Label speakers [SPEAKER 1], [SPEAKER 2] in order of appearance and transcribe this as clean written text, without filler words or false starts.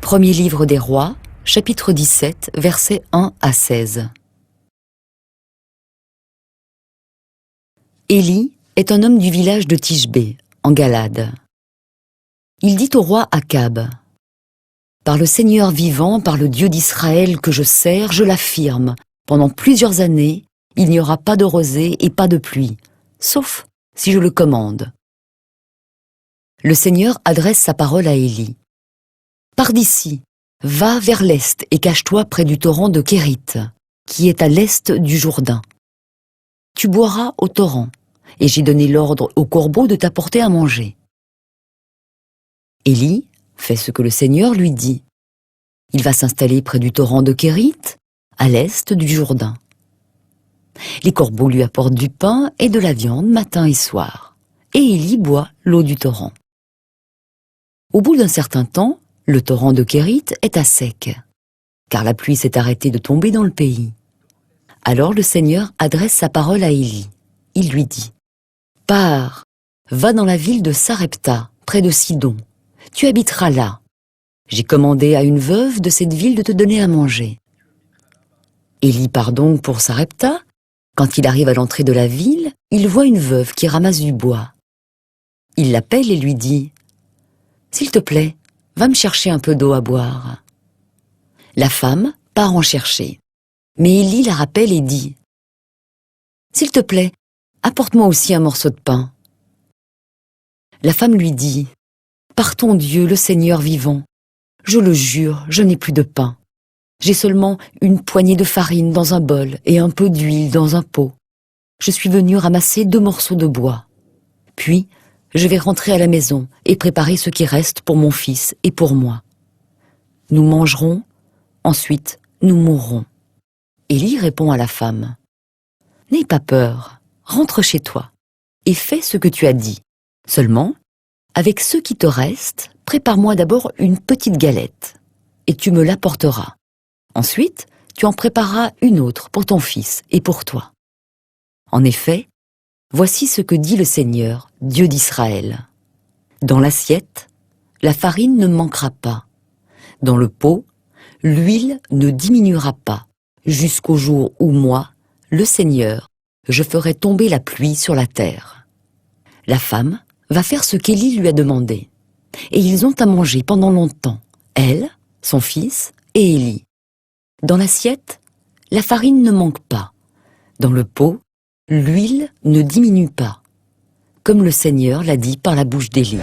[SPEAKER 1] Premier livre des rois, chapitre 17, versets 1 à 16. Élie est un homme du village de Tishbé, en Galade. Il dit au roi Akab: « Par le Seigneur vivant, par le Dieu d'Israël que je sers, je l'affirme, pendant plusieurs années, il n'y aura pas de rosée et pas de pluie, sauf si je le commande. » Le Seigneur adresse sa parole à Élie. « Pars d'ici, va vers l'est et cache-toi près du torrent de Kérith, qui est à l'est du Jourdain. Tu boiras au torrent, et j'ai donné l'ordre au corbeau de t'apporter à manger. » Élie fait ce que le Seigneur lui dit. Il va s'installer près du torrent de Kérith, à l'est du Jourdain. Les corbeaux lui apportent du pain et de la viande matin et soir, et Élie boit l'eau du torrent. Au bout d'un certain temps, le torrent de Kérith est à sec, car la pluie s'est arrêtée de tomber dans le pays. Alors le Seigneur adresse sa parole à Élie. Il lui dit: « Pars, va dans la ville de Sarepta, près de Sidon. Tu habiteras là. J'ai commandé à une veuve de cette ville de te donner à manger. » Élie part donc pour Sarepta. Quand il arrive à l'entrée de la ville, il voit une veuve qui ramasse du bois. Il l'appelle et lui dit: « S'il te plaît, va me chercher un peu d'eau à boire. » La femme part en chercher. Mais Élie la rappelle et dit: « S'il te plaît, apporte-moi aussi un morceau de pain. » La femme lui dit: « Par ton Dieu, le Seigneur vivant, je le jure, je n'ai plus de pain. J'ai seulement une poignée de farine dans un bol et un peu d'huile dans un pot. Je suis venue ramasser 2 morceaux de bois. Puis, je vais rentrer à la maison et préparer ce qui reste pour mon fils et pour moi. Nous mangerons, ensuite nous mourrons. » Élie répond à la femme: « N'aie pas peur, rentre chez toi et fais ce que tu as dit. Seulement, avec ce qui te reste, prépare-moi d'abord une petite galette, et tu me l'apporteras. Ensuite, tu en prépareras une autre pour ton fils et pour toi. En effet, voici ce que dit le Seigneur, Dieu d'Israël. Dans l'assiette, la farine ne manquera pas. Dans le pot, l'huile ne diminuera pas, jusqu'au jour où moi, le Seigneur, je ferai tomber la pluie sur la terre. » La femme va faire ce qu'Élie lui a demandé. Et ils ont à manger pendant longtemps, elle, son fils et Élie. Dans l'assiette, la farine ne manque pas. Dans le pot, l'huile ne diminue pas, comme le Seigneur l'a dit par la bouche d'Élie.